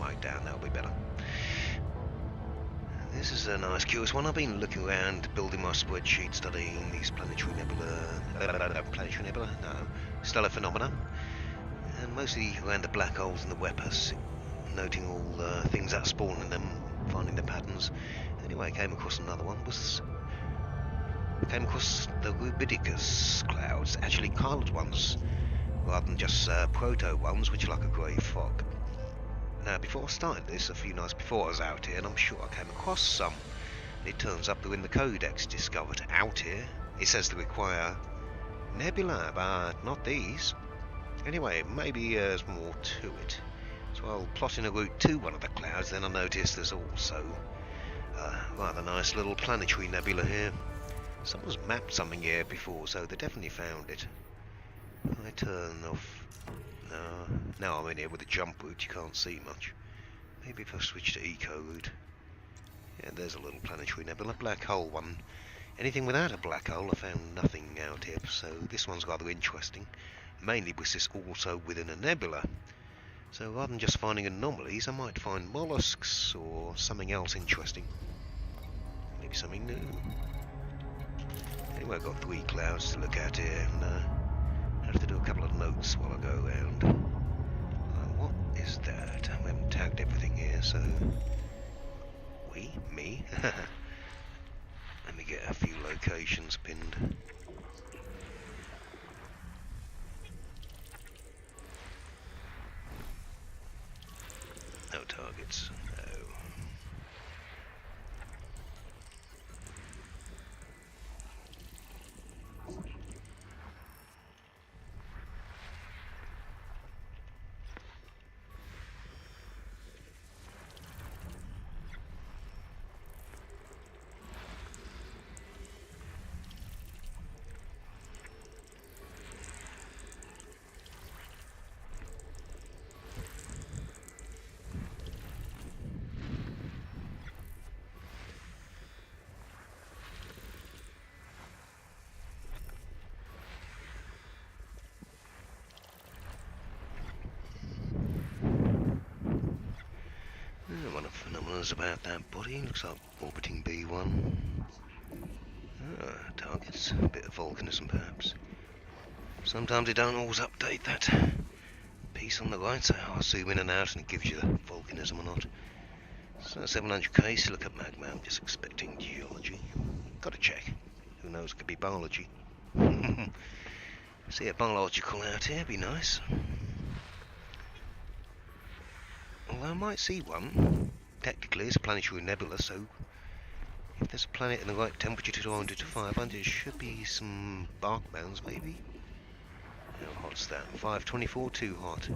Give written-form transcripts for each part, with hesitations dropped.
mic down, that'll be better. This is a nice, curious one. I've been looking around, building my spreadsheet, studying these planetary nebula, stellar phenomena, and mostly around the black holes and the weapons, noting all the things that spawn in them, finding the patterns. Anyway, I came across another one. Came across the Rubidicus clouds, actually coloured ones, rather than just proto ones, which are like a grey fog. Now, before I started this, a few nights before I was out here, and I'm sure I came across some. It turns up they're in the codex discovered out here. It says they require nebula, but not these. Anyway, maybe there's more to it. So while plotting a route to one of the clouds, then I noticed there's also a rather nice little planetary nebula here. Someone's mapped something here before, so they definitely found it. I turn off. No, now I'm in here with a jump route, you can't see much. Maybe if I switch to eco route. Yeah, there's a little planetary nebula, black hole one. Anything without a black hole, I found nothing out here, so this one's rather interesting. Mainly because it's also within a nebula. So rather than just finding anomalies, I might find mollusks or something else interesting. Maybe something new. Anyway, I've got 3 clouds to look at here, and I have to do a couple of notes while I go around. What is that? I haven't tagged everything here, so... Me? Let me get a few locations pinned. No targets. No. One of the phenomena about that body looks like orbiting B1. Targets, a bit of volcanism perhaps. Sometimes they don't always update that piece on the right, so I'll zoom in and out and it gives you the volcanism or not. So 700k, still look at magma, I'm just expecting geology. Gotta check. Who knows, it could be biology. See a biological out here, be nice. Although I might see one. Technically, it's a planetary nebula, so if there's a planet in the right temperature to 200 to 500, there should be some bark mounds, maybe. How hot's that? 524, too hot.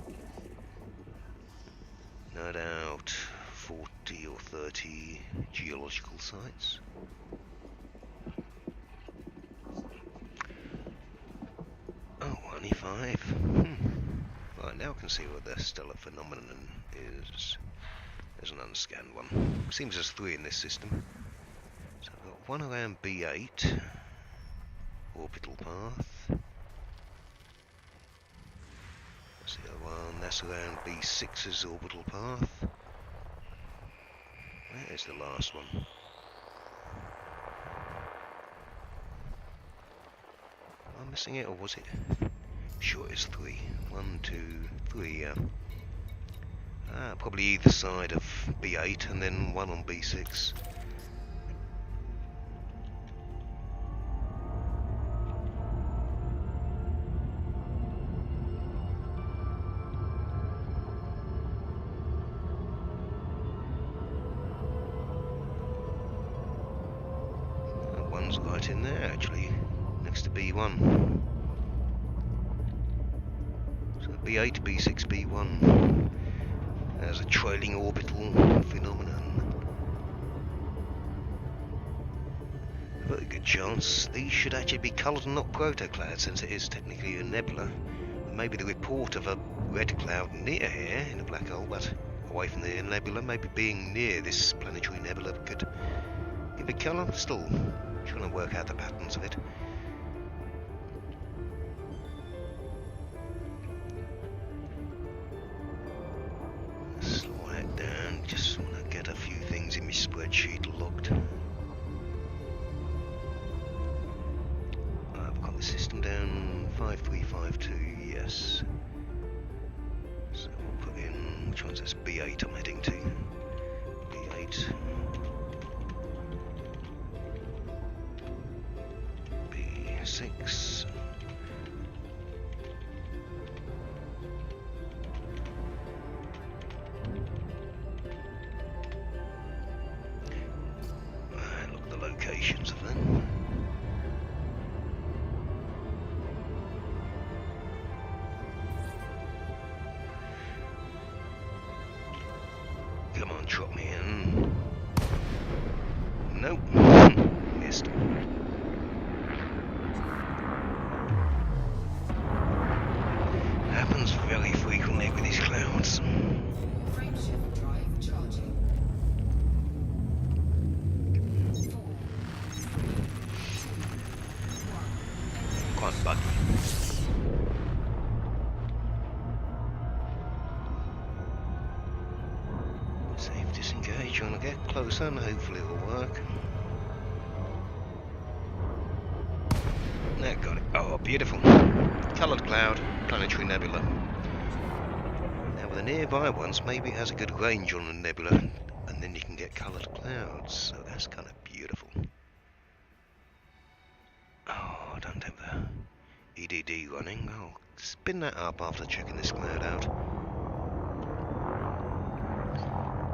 No doubt 40 or 30 geological sites. Oh, only 5. Right, now I can see what the stellar phenomenon is. There's an unscanned one. Seems there's 3 in this system. So I've got one around B8, orbital path. That's the other one, that's around B6's orbital path. There's the last one. Am I missing it, or was it? I'm sure it's 3. 1, 2, 3, yeah. Probably either side of B8 and then one on B6. One's right in there actually, next to B1. So B8, B6, B1. As a trailing orbital phenomenon. Very good chance these should actually be coloured and not protoclouds, since it is technically a nebula. Maybe the report of a red cloud near here in a black hole, but away from the nebula, maybe being near this planetary nebula could give it colour. Still trying to work out the patterns of it. Slow it down. just want to get a few things in my spreadsheet logged. I've got the system down 5352, yes. So we'll put in, which one's this? B8 I'm heading to. B8. B6. Locations of them. Come on, trot me in. Nope. Missed. Happens very frequently with these clouds. Frameshift drive charging. Quite buggy. Safe disengage. You want to get closer and hopefully it'll work. There, got it. Oh, beautiful. Coloured cloud, planetary nebula. Now with the nearby ones, maybe it has a good range on the nebula, and then you can get coloured clouds. So that's kind of beautiful. Oh, I don't have the EDD running. I'll spin that up after checking this cloud out.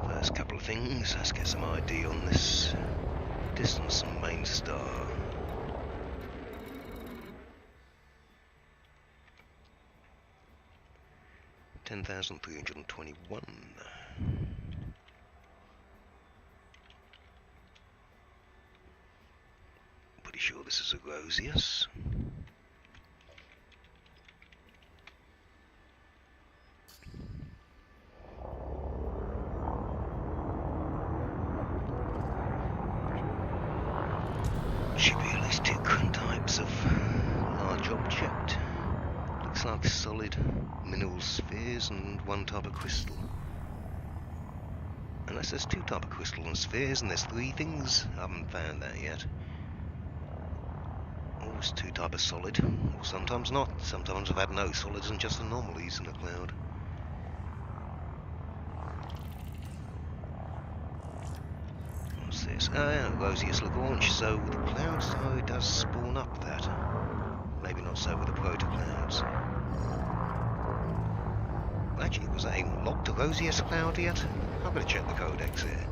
First couple of things, let's get some ID on this. Distance and main star. $10,321. Pretty sure this is a Rosius. Should be at least two types of large object. Looks like solid mineral spheres and one type of crystal. Unless there's two types of crystal and spheres and there's three things, I haven't found that yet. Always two types of solid, or sometimes not. Sometimes I've had no solids and just anomalies in the cloud. What's this? Ah, yeah, Rosius Lagrange. So with the clouds, oh, it does spawn up that. Maybe not so with the protoclouds. Actually, was that even logged to Rosius cloud yet? I'm going to check the codex here.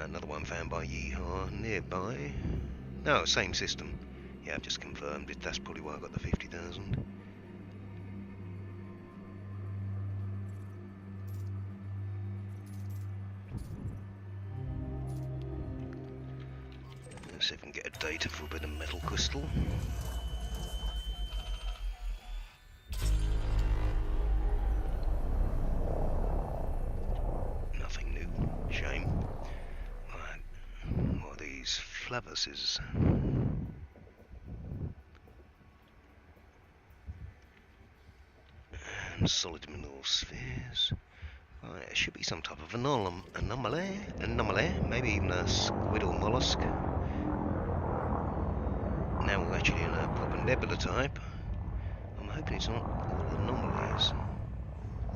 Another one found by Yeehaw nearby. No, same system. Yeah, I've just confirmed it. That's probably why I got the 50,000. Let's see if we can get a data for a bit of metal crystal. Nothing new. Shame. Right. What are these flavuses? And solid mineral spheres. Right, it should be some type of anomaly, maybe even a squid or mollusk. Now we're actually in a proper nebula type. I'm hoping it's not all anomalies.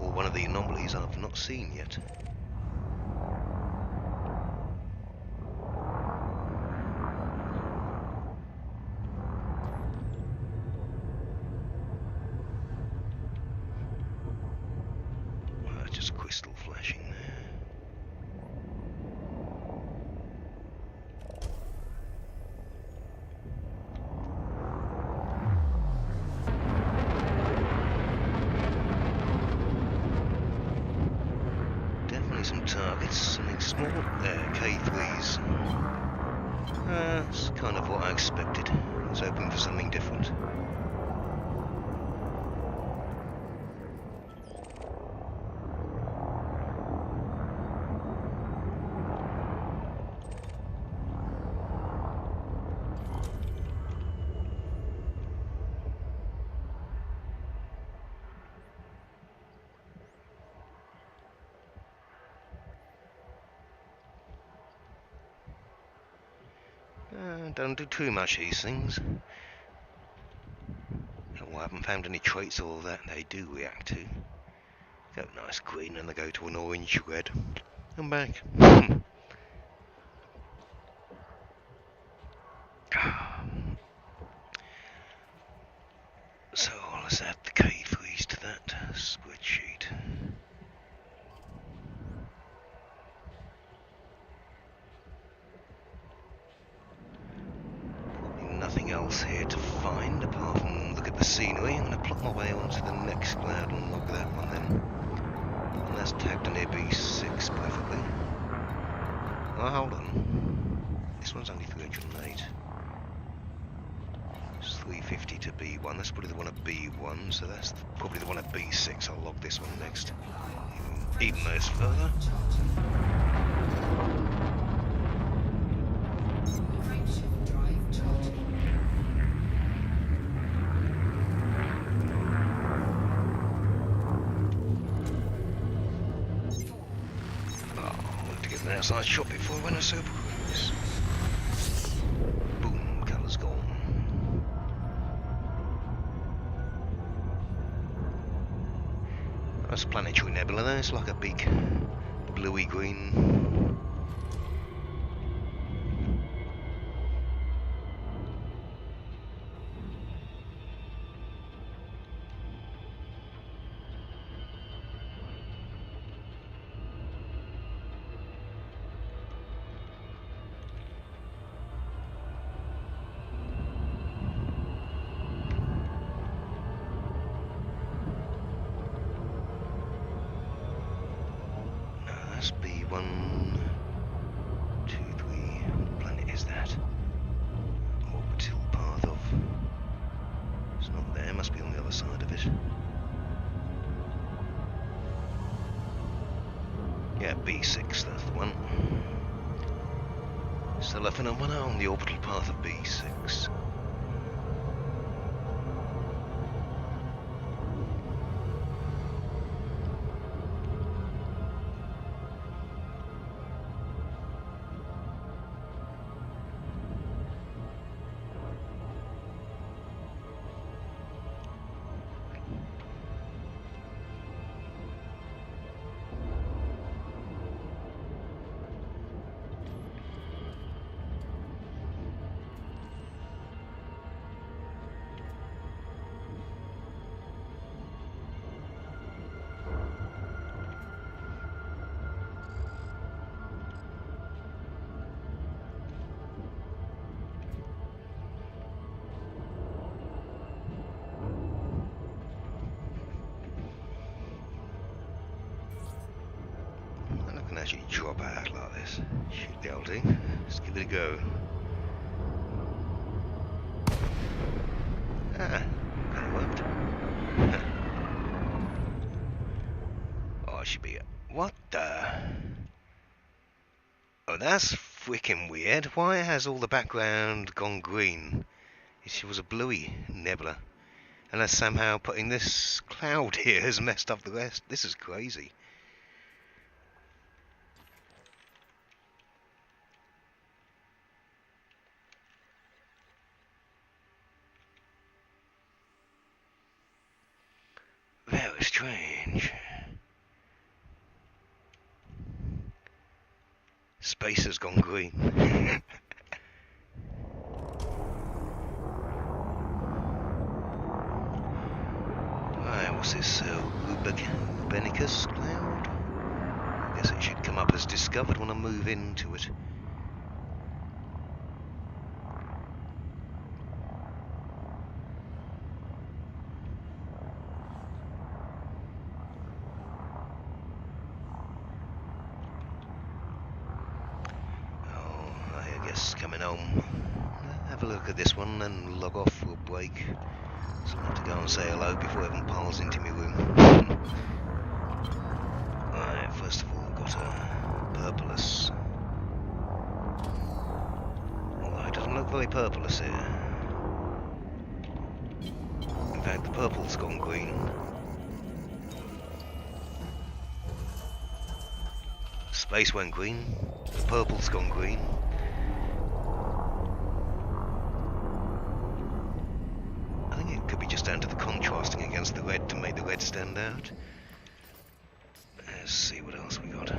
Or one of the anomalies I've not seen yet. Well, just crystal flashing there. Some targets, something small. There, K3s. That's kind of what I expected. I was hoping for something different. Don't do too much these things. Oh, I haven't found any traits of all that they do react to. Go nice green and they go to an orange red. I'm back. So let's add the K3s to that spreadsheet. Probably nothing else here to find apart from look at the scenery. I'm going to plot my way onto the next cloud and log that one then. And that's tagged near B6 preferably. Oh, hold on. This one's only 308. It's 350 to B1. That's probably the one at B1, so that's probably the one at B6. I'll log this one next. Even though it's further. Frameshift drive charging. Oh, I wanted to get an outside shot before I went on Super Cruise. Boom, colour's gone. That's Planetary nebula there. It's like a big bluey green. That's B1, 2, 3. What planet is that? Orbital path of. It's not there. Must be on the other side of it. Yeah, B6. That's the one. Stellar phenomena on the orbital path of B6. Can actually drop out like this. Shoot the old thing. Let's give it a go. Ah, that worked. Oh, it should be. What the? Oh, that's freaking weird. Why has all the background gone green? It was a bluey nebula. And that's somehow putting this cloud here has messed up the rest. This is crazy. Very strange. Space has gone green. Right, what's this? Rubenicus cloud? I guess it should come up as discovered when I move into it. Coming home. Have a look at this one and log off for a break. So I have to go and say hello before everyone piles into my room. Right, first of all we've got a purpleless. Although it doesn't look very purpleless here. In fact, the purple's gone green. Space went green. The purple's gone green. out. Let's see what else we got.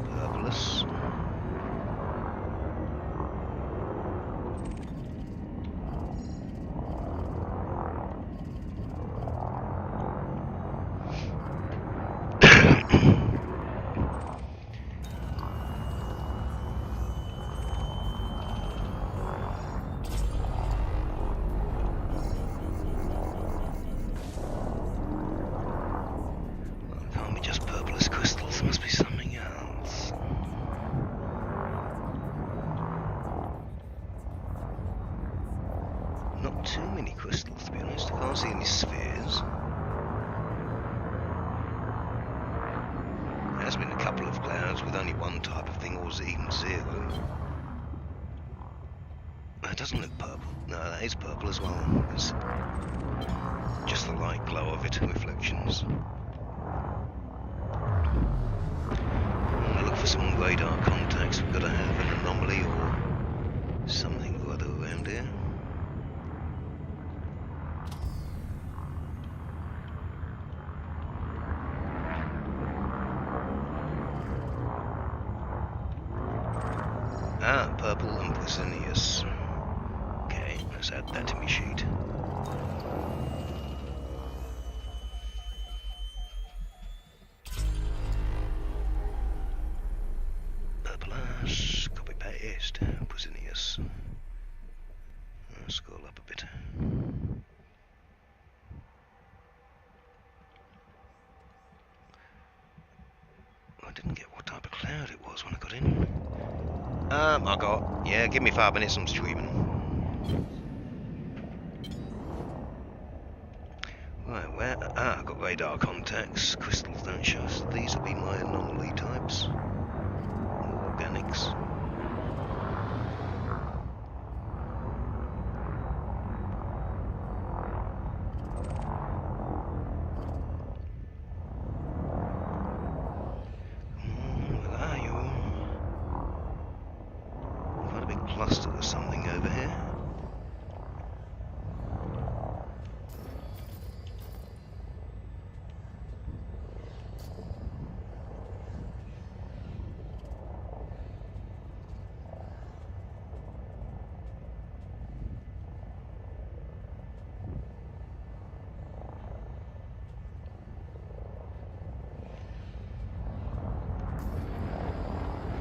Purpless. Can't be just purpless crystals, there must be something else. Not too many crystals, to be honest. I can't see any spheres. There has been a couple of clouds with only one type of thing, or even zero. That doesn't look purple. No, that is purple as well. It's just the light glow of it, reflections. I look for some radar contacts. We've got to have an anomaly or something or other around here. Ah, purple and Presinius. Okay, let's add that to my sheet. Purple-ash, copy paste, Presinius. Scroll up a bit. I didn't get what type of cloud it was when I got in. I got, yeah, give me 5 minutes, I'm streaming. Right, where, I got radar contacts, crystals don't show, so these will be my anomaly types. Organics. Where are you? Quite a big cluster of something over here.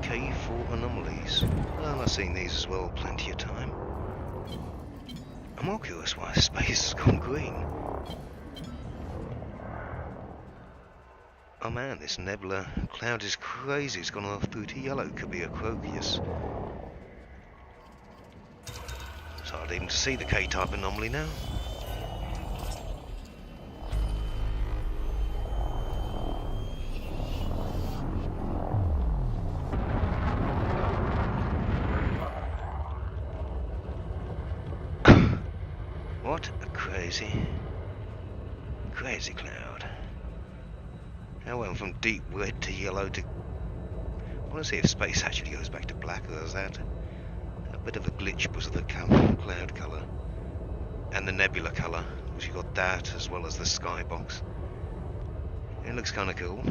K4 anomalies. Well, I've seen these as well, plenty of time. I'm more curious why space has gone green. Oh man, this nebula cloud is crazy, it's gone off through to yellow, could be a Croceus. It's hard even to see the K-type anomaly now. What a crazy cloud. I went from deep red to yellow to... I want to see if space actually goes back to black, or is that a bit of a glitch because of the cloud colour and the nebula colour, because you got that as well as the skybox. It looks kind of cool.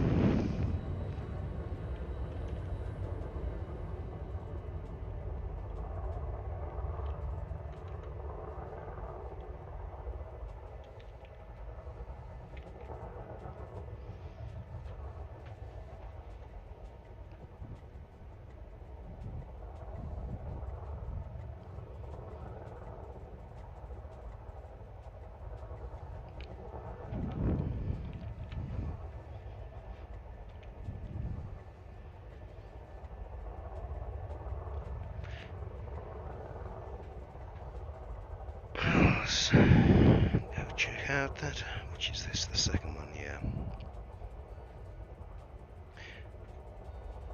Go check out that. Which is this? The second one, yeah.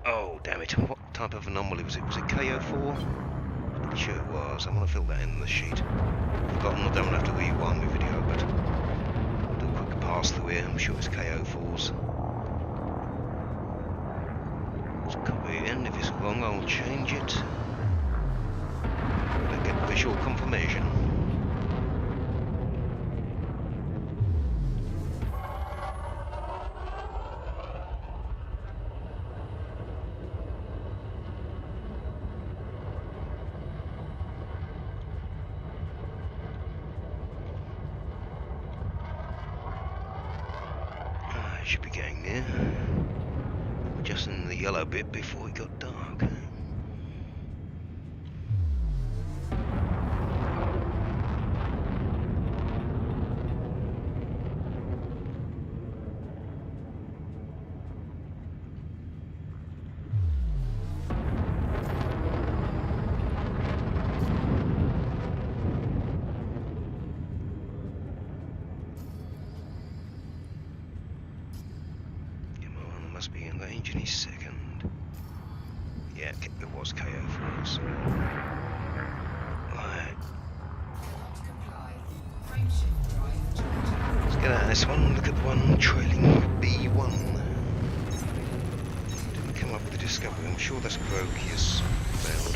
Oh, damn it. What type of anomaly was it? Was it KO4? Pretty sure it was. I want to fill that in the sheet. I've forgotten, I don't have to rewind my video, but I'll do a quick pass through here. I'm sure it's KO4s. Let's copy it in. If it's wrong, I'll change it. I'll get visual confirmation. Should be getting there. Just in the yellow bit before it got dark. Must be in range any second. Yeah, it was KO for us. Right. Let's get out of this one. Look at the one trailing B1. Didn't come up with the discovery. I'm sure that's Grokius cloud.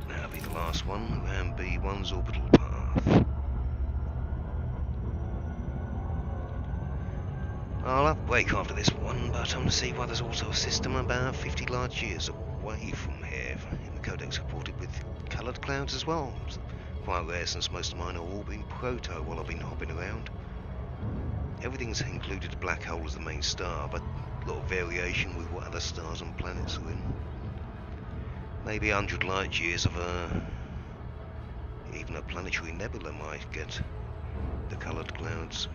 That'll be the last one around B1's orbital path. I'll have a break after this one, but I'm to see why there's also a system about 50 large years away from here in the codex reported with coloured clouds as well. It's quite rare since most of mine have all been proto while I've been hopping around. Everything's included a black hole as the main star, but a lot of variation with what other stars and planets are in. Maybe 100 light years of even a planetary nebula might get the coloured clouds.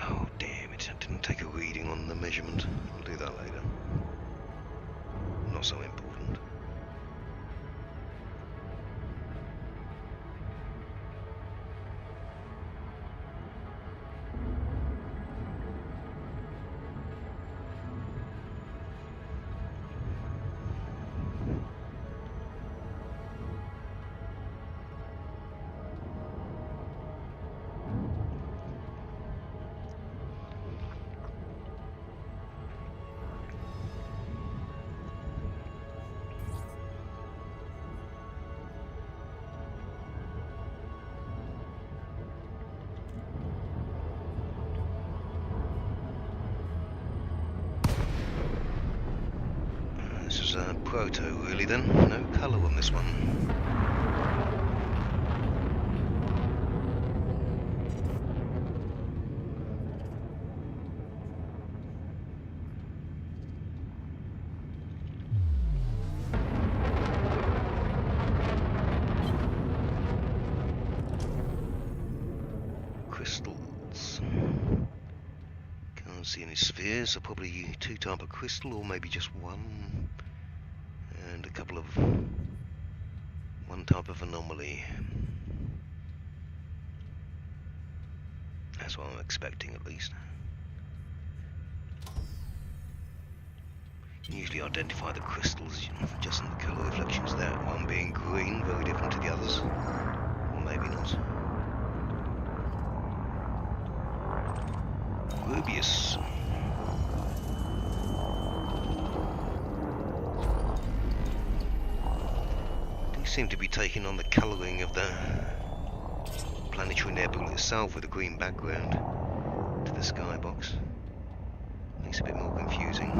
Oh damn it, I didn't take a reading on the measurement. I'll do that later. Not so important. This is proto really then, no colour on this one. Crystals. Can't see any spheres, so probably two type of crystal or maybe just one. And a couple of one type of anomaly. That's what I'm expecting at least. You can usually identify the crystals just in the colour reflections there. One being green, very different to the others. Or maybe not. Rubius. Seem to be taking on the colouring of the planetary nebula itself with a green background to the skybox. Makes it a bit more confusing.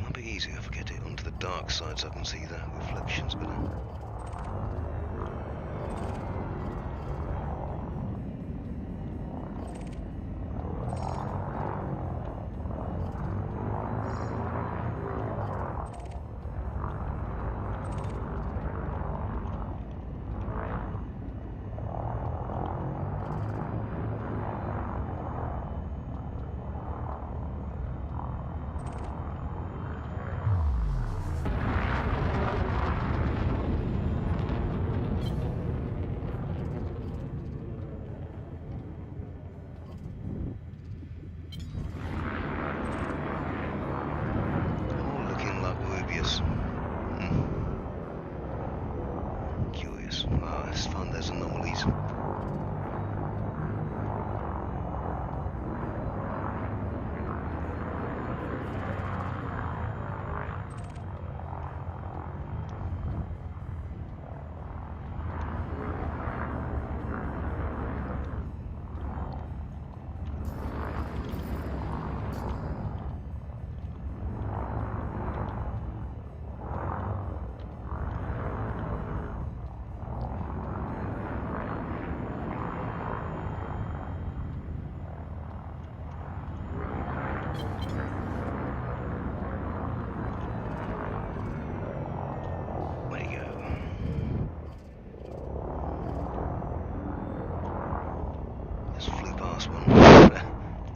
Might be easier if I get it onto the dark side so I can see the reflections better. those anomalies.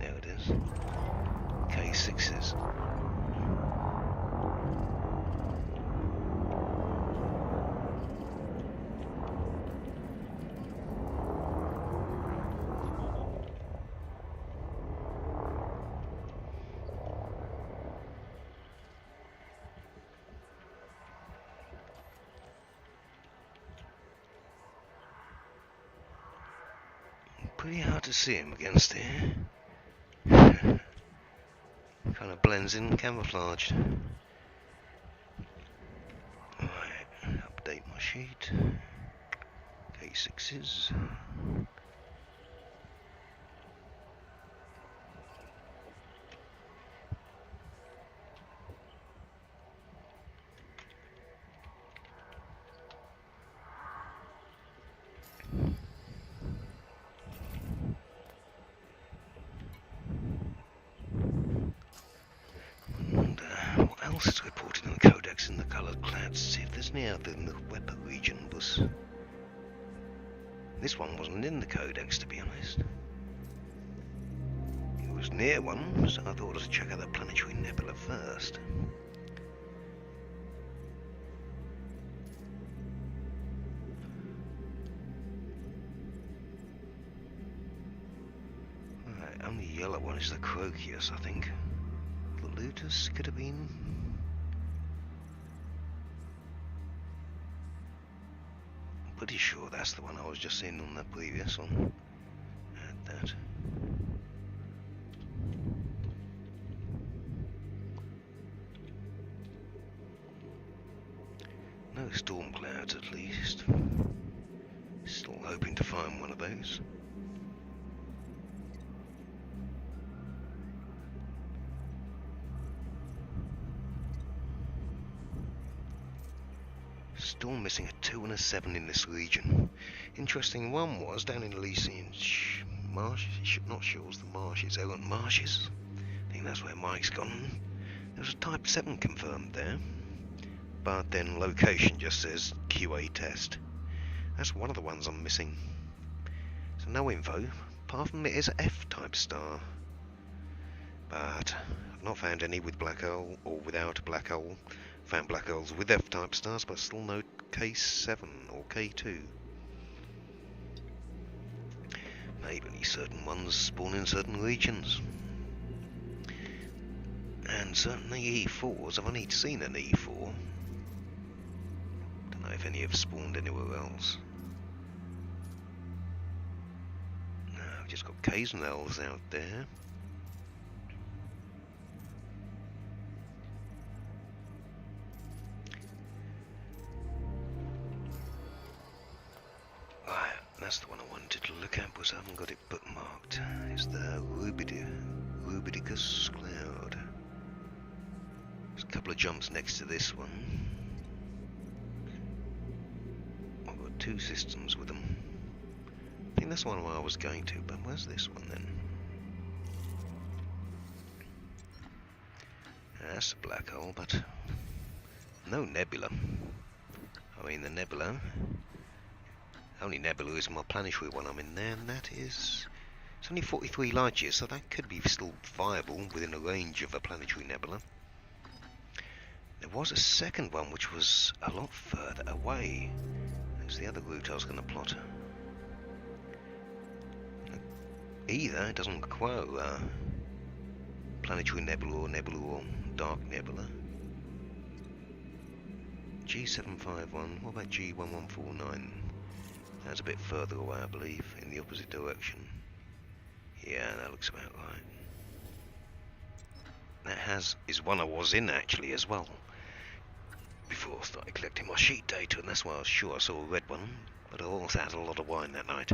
There it is. K6s. Pretty hard to see him against here. Kind of blends in, camouflaged. Right, update my sheet. K6s. What else is reported in the codex in the coloured clouds? See if there's any other in the weapon region. This one wasn't in the codex, to be honest. It was near one, so I thought I'd check out the Planetary nebula first. Right, only yellow one is the Croceus, I think. The Lutus could have been. Pretty sure that's the one I was just seeing on the previous one. Add that. No storm clouds at least. Still hoping to find one of those. Still missing a 2 and a 7 in this region. Interesting one was down in Elysian marshes, not shores, the marshes, Errant Marshes. I think that's where Mike's gone. There was a Type 7 confirmed there, but then location just says QA test. That's one of the ones I'm missing. So no info, apart from it is a F-type star. But I've not found any with black hole or without a black hole. Found black holes with F-type stars, but still no K7 or K2. Maybe certain ones spawn in certain regions. And certainly E4s, I've only seen an E4. Don't know if any have spawned anywhere else. No, I've just got Ks and Ls out there. That's the one I wanted to look at, but I haven't got it bookmarked. It's the Rubidicus cloud. There's a couple of jumps next to this one. I've got 2 systems with them. I think that's one where I was going to, but where's this one then? That's a black hole, but no nebula. I mean, the nebula. Only nebula is my planetary one I'm in there, and that is... It's only 43 light years, so that could be still viable within a range of a planetary nebula. There was a second one which was a lot further away. That's the other route I was going to plot. Either it doesn't require planetary nebula or dark nebula. G751, what about G1149? That's a bit further away, I believe, in the opposite direction. Yeah, that looks about right. That is one I was in actually as well, before I started collecting my sheet data, and that's why I was sure I saw a red one, but I also had a lot of wine that night.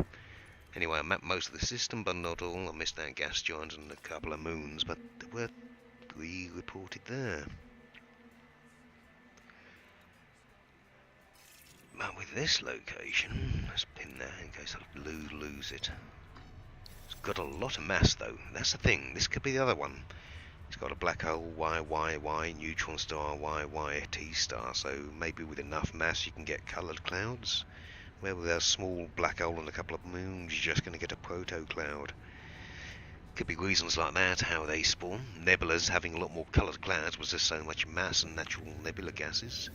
Anyway, I mapped most of the system, but not all. I missed out gas giants and a couple of moons, but there were 3 reported there. But with this location, let's pin there in case I lose it. It's got a lot of mass though, that's the thing. This could be the other one. It's got a black hole, Y, neutron star, Y, T star, so maybe with enough mass you can get coloured clouds. Where with a small black hole and a couple of moons, you're just going to get a proto-cloud. Could be reasons like that, how they spawn. Nebulas having a lot more coloured clouds was just so much mass and natural nebula gases.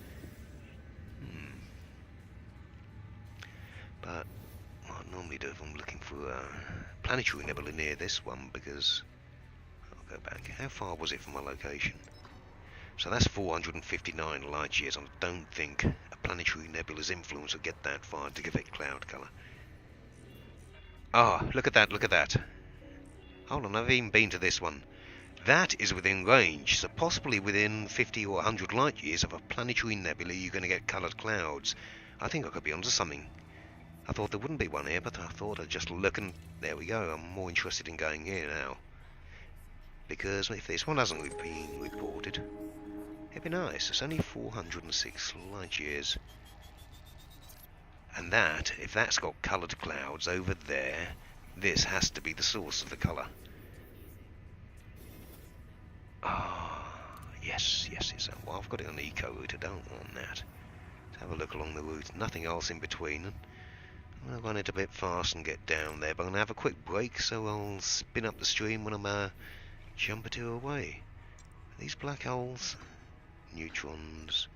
But what I normally do if I'm looking for a planetary nebula near this one, because I'll go back. How far was it from my location? So that's 459 light years. I don't think a planetary nebula's influence will get that far to give it cloud colour. Ah, look at that, look at that. Hold on, I've even been to this one. That is within range, so possibly within 50 or 100 light years of a planetary nebula you're going to get coloured clouds. I think I could be onto something. I thought there wouldn't be one here, but I thought I'd just look, and there we go. I'm more interested in going here now. Because if this one hasn't been reported, it'd be nice. It's only 406 light years. And that, if that's got coloured clouds over there, this has to be the source of the colour. Ah, yes. Well, I've got it on the eco route, I don't want that. Let's have a look along the route. Nothing else in between. I'm going to run it a bit fast and get down there, but I'm going to have a quick break, so I'll spin up the stream when I'm a jump or two away. These black holes, neutrons,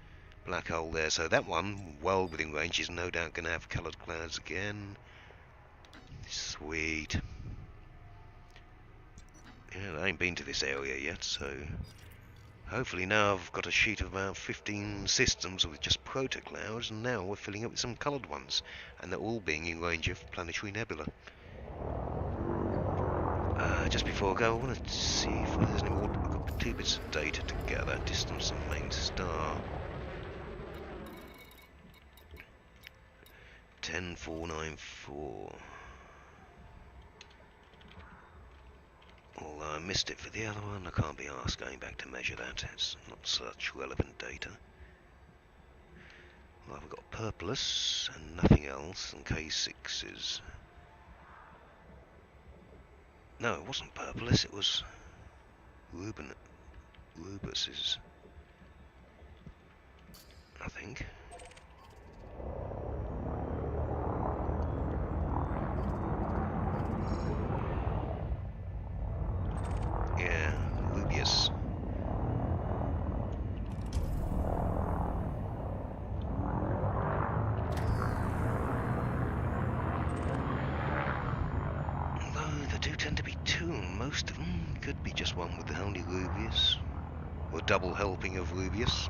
black hole there, so that one, well within range, is no doubt going to have coloured clouds again. Sweet. Yeah, I ain't been to this area yet, so hopefully now I've got a sheet of about 15 systems with just proto-clouds, and now we're filling up with some coloured ones, and they're all being in range of planetary nebula. Just before I go, I want to see if there's any more. I've got 2 bits of data to gather. Distance and main star. 10494. Although I missed it for the other one, I can't be asked going back to measure that. It's not such relevant data. Well, I've got purplus and nothing else, and K6s. No, it wasn't purplus, it was Rubus's, I think. Yeah, Rubius. Although there do tend to be 2, and most of them could be just one with the only Rubius, or double helping of Rubius.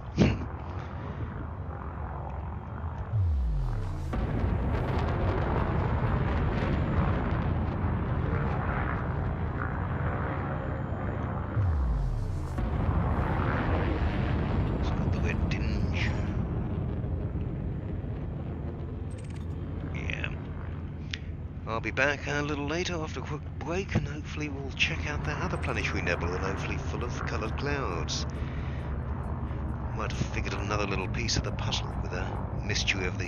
I'll be back a little later after a quick break, and hopefully we'll check out that other planetary nebula, and hopefully full of coloured clouds. Might have figured another little piece of the puzzle with a mystery of the